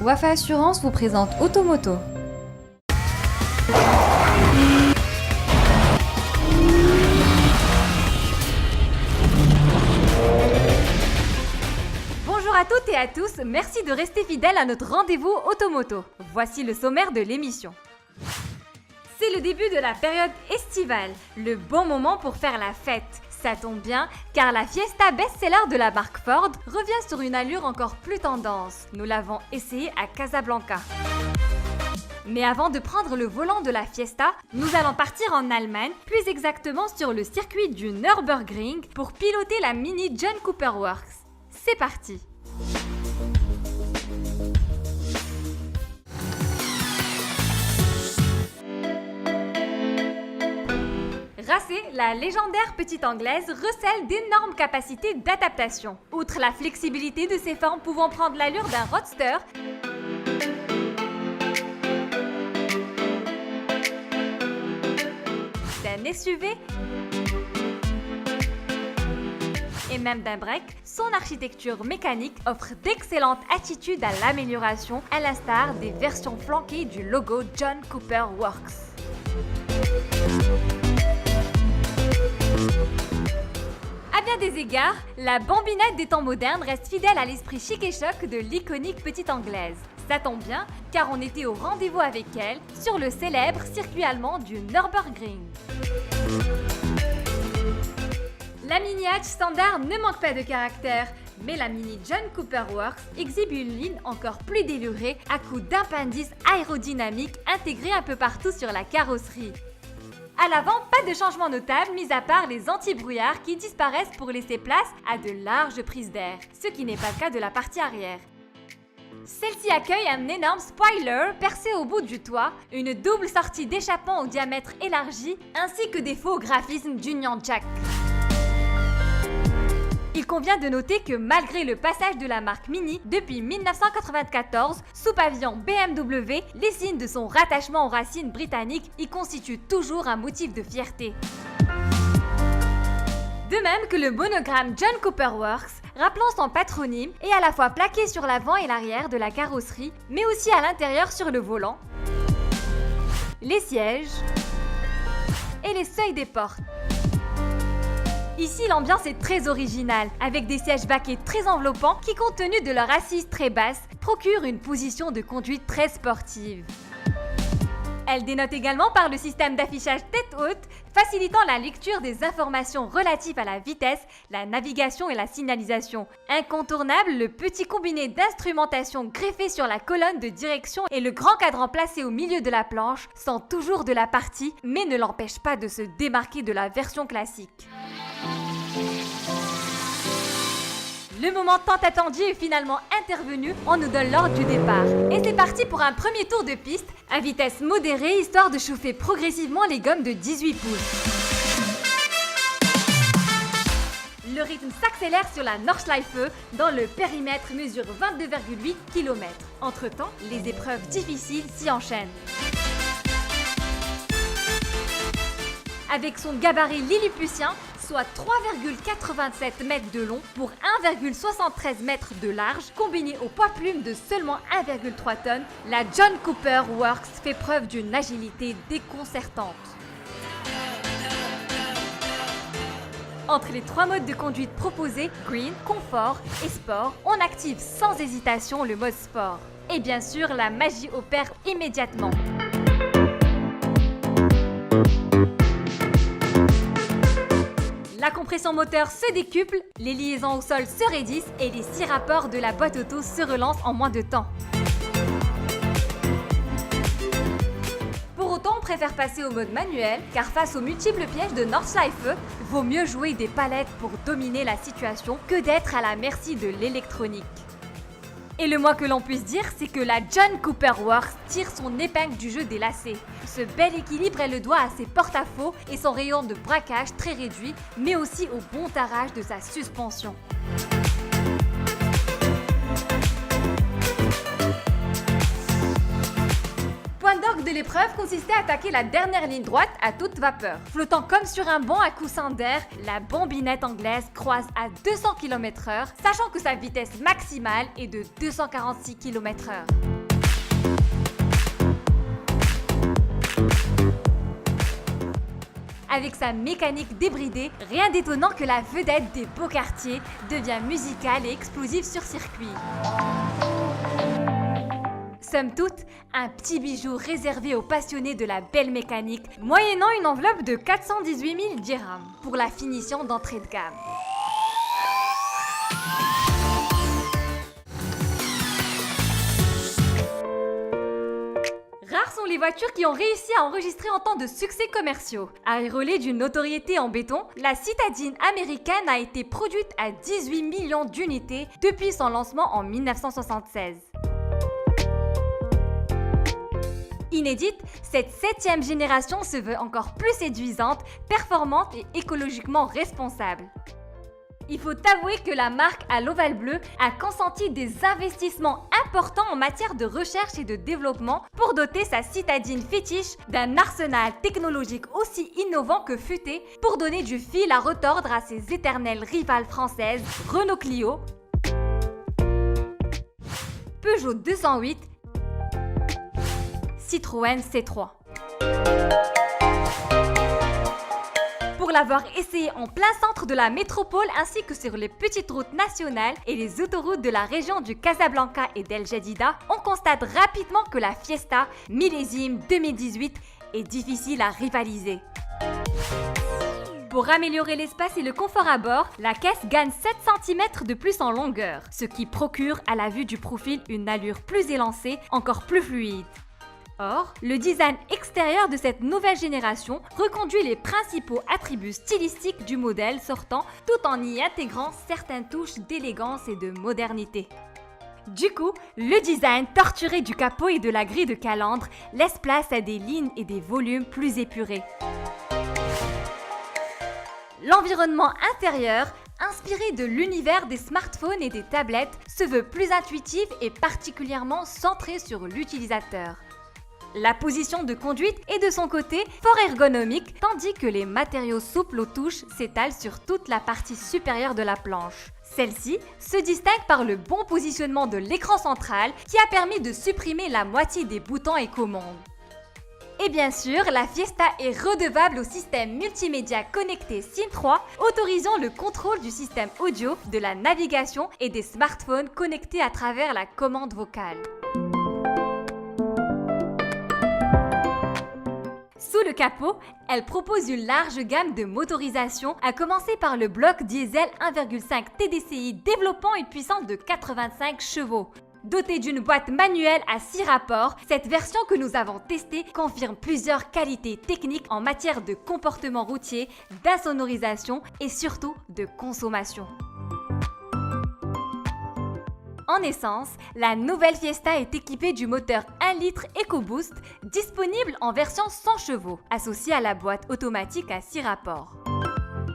Wafa Assurance vous présente Automoto. Bonjour à toutes et à tous, merci de rester fidèles à notre rendez-vous Automoto. Voici le sommaire de l'émission. C'est le début de la période estivale, le bon moment pour faire la fête. Ça tombe bien, car la Fiesta best-seller de la marque Ford revient sur une allure encore plus tendance. Nous l'avons essayé à Casablanca. Mais avant de prendre le volant de la Fiesta, nous allons partir en Allemagne, plus exactement sur le circuit du Nürburgring, pour piloter la Mini John Cooper Works. C'est parti! Racée, la légendaire petite anglaise recèle d'énormes capacités d'adaptation. Outre la flexibilité de ses formes pouvant prendre l'allure d'un roadster, d'un SUV et même d'un break, son architecture mécanique offre d'excellentes attitudes à l'amélioration, à l'instar des versions flanquées du logo John Cooper Works. À bien des égards, la bambinette des temps modernes reste fidèle à l'esprit chic et choc de l'iconique petite anglaise. Ça tombe bien, car on était au rendez-vous avec elle sur le célèbre circuit allemand du Nürburgring. La Mini Hatch standard ne manque pas de caractère, mais la Mini John Cooper Works exhibe une ligne encore plus délurée à coups d'appendices aérodynamiques intégrés un peu partout sur la carrosserie. À l'avant, pas de changement notable, mis à part les anti-brouillards qui disparaissent pour laisser place à de larges prises d'air, ce qui n'est pas le cas de la partie arrière. Celle-ci accueille un énorme spoiler percé au bout du toit, une double sortie d'échappement au diamètre élargi, ainsi que des faux graphismes d'Union Jack. Il convient de noter que malgré le passage de la marque Mini depuis 1994 sous pavillon BMW, les signes de son rattachement aux racines britanniques y constituent toujours un motif de fierté. De même que le monogramme John Cooper Works, rappelant son patronyme, est à la fois plaqué sur l'avant et l'arrière de la carrosserie, mais aussi à l'intérieur sur le volant, les sièges et les seuils des portes. Ici, l'ambiance est très originale, avec des sièges baquets très enveloppants qui, compte tenu de leur assise très basse, procurent une position de conduite très sportive. Elle dénote également par le système d'affichage tête haute, facilitant la lecture des informations relatives à la vitesse, la navigation et la signalisation. Incontournable, le petit combiné d'instrumentation greffé sur la colonne de direction et le grand cadran placé au milieu de la planche sont toujours de la partie, mais ne l'empêchent pas de se démarquer de la version classique. Le moment tant attendu est finalement intervenu, on nous donne l'ordre du départ. Et c'est parti pour un premier tour de piste, à vitesse modérée, histoire de chauffer progressivement les gommes de 18 pouces. Le rythme s'accélère sur la Nordschleife, dont le périmètre mesure 22,8 km. Entre-temps, les épreuves difficiles s'y enchaînent. Avec son gabarit lilliputien, soit 3,87 mètres de long pour 1,73 mètres de large, combiné au poids plume de seulement 1,3 tonnes, la John Cooper Works fait preuve d'une agilité déconcertante. Entre les trois modes de conduite proposés, Green, Confort et Sport, on active sans hésitation le mode Sport. Et bien sûr, la magie opère immédiatement. La compression moteur se décuple, les liaisons au sol se raidissent et les 6 rapports de la boîte auto se relancent en moins de temps. Pour autant, on préfère passer au mode manuel, car face aux multiples pièges de Nordschleife, vaut mieux jouer des palettes pour dominer la situation que d'être à la merci de l'électronique. Et le moins que l'on puisse dire, c'est que la John Cooper Works tire son épingle du jeu des lacets. Ce bel équilibre, elle le doit à ses porte-à-faux et son rayon de braquage très réduit, mais aussi au bon tarage de sa suspension. Point d'orgue de épreuve consistait à attaquer la dernière ligne droite à toute vapeur. Flottant comme sur un banc à coussins d'air, la bombinette anglaise croise à 200 km/h, sachant que sa vitesse maximale est de 246 km/h. Avec sa mécanique débridée, rien d'étonnant que la vedette des beaux quartiers devient musicale et explosive sur circuit. Somme toute, un petit bijou réservé aux passionnés de la belle mécanique, moyennant une enveloppe de 418 000 dirhams pour la finition d'entrée de gamme. Rares sont les voitures qui ont réussi à enregistrer autant de succès commerciaux. Auréolée d'une notoriété en béton, la citadine américaine a été produite à 18 millions d'unités depuis son lancement en 1976. Inédite, cette 7e génération se veut encore plus séduisante, performante et écologiquement responsable. Il faut avouer que la marque à l'ovale bleu a consenti des investissements importants en matière de recherche et de développement pour doter sa citadine fétiche d'un arsenal technologique aussi innovant que futé pour donner du fil à retordre à ses éternelles rivales françaises Renault Clio, Peugeot 208, Citroën C3. Pour l'avoir essayé en plein centre de la métropole ainsi que sur les petites routes nationales et les autoroutes de la région du Casablanca et d'El Jadida, on constate rapidement que la Fiesta millésime 2018 est difficile à rivaliser. Pour améliorer l'espace et le confort à bord, la caisse gagne 7 cm de plus en longueur, ce qui procure à la vue du profil une allure plus élancée, encore plus fluide. Or, le design extérieur de cette nouvelle génération reconduit les principaux attributs stylistiques du modèle sortant tout en y intégrant certaines touches d'élégance et de modernité. Du coup, le design torturé du capot et de la grille de calandre laisse place à des lignes et des volumes plus épurés. L'environnement intérieur, inspiré de l'univers des smartphones et des tablettes, se veut plus intuitif et particulièrement centré sur l'utilisateur. La position de conduite est de son côté fort ergonomique, tandis que les matériaux souples aux touches s'étalent sur toute la partie supérieure de la planche. Celle-ci se distingue par le bon positionnement de l'écran central qui a permis de supprimer la moitié des boutons et commandes. Et bien sûr, la Fiesta est redevable au système multimédia connecté SIM 3, autorisant le contrôle du système audio, de la navigation et des smartphones connectés à travers la commande vocale. Sous le capot, elle propose une large gamme de motorisation, à commencer par le bloc diesel 1,5 TDCi développant une puissance de 85 chevaux. Dotée d'une boîte manuelle à 6 rapports, cette version que nous avons testée confirme plusieurs qualités techniques en matière de comportement routier, d'insonorisation et surtout de consommation. En essence, la nouvelle Fiesta est équipée du moteur 1 litre EcoBoost, disponible en version 100 chevaux, associé à la boîte automatique à 6 rapports.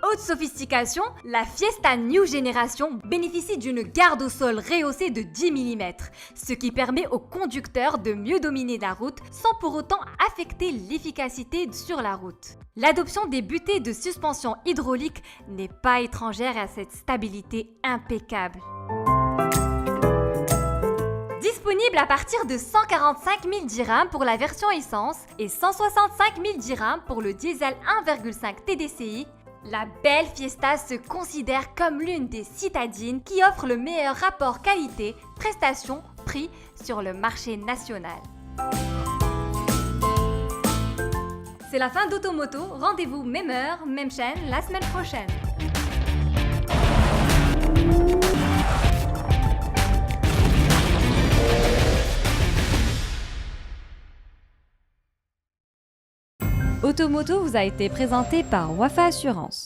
Haute sophistication, la Fiesta New Generation bénéficie d'une garde au sol rehaussée de 10 mm, ce qui permet au conducteur de mieux dominer la route sans pour autant affecter l'efficacité sur la route. L'adoption des butées de suspension hydraulique n'est pas étrangère à cette stabilité impeccable. Disponible à partir de 145 000 dirhams pour la version essence et 165 000 dirhams pour le diesel 1,5 TDCi, la belle Fiesta se considère comme l'une des citadines qui offre le meilleur rapport qualité-prestation-prix sur le marché national. C'est la fin d'Automoto, rendez-vous même heure, même chaîne la semaine prochaine. Automoto vous a été présenté par Wafa Assurance.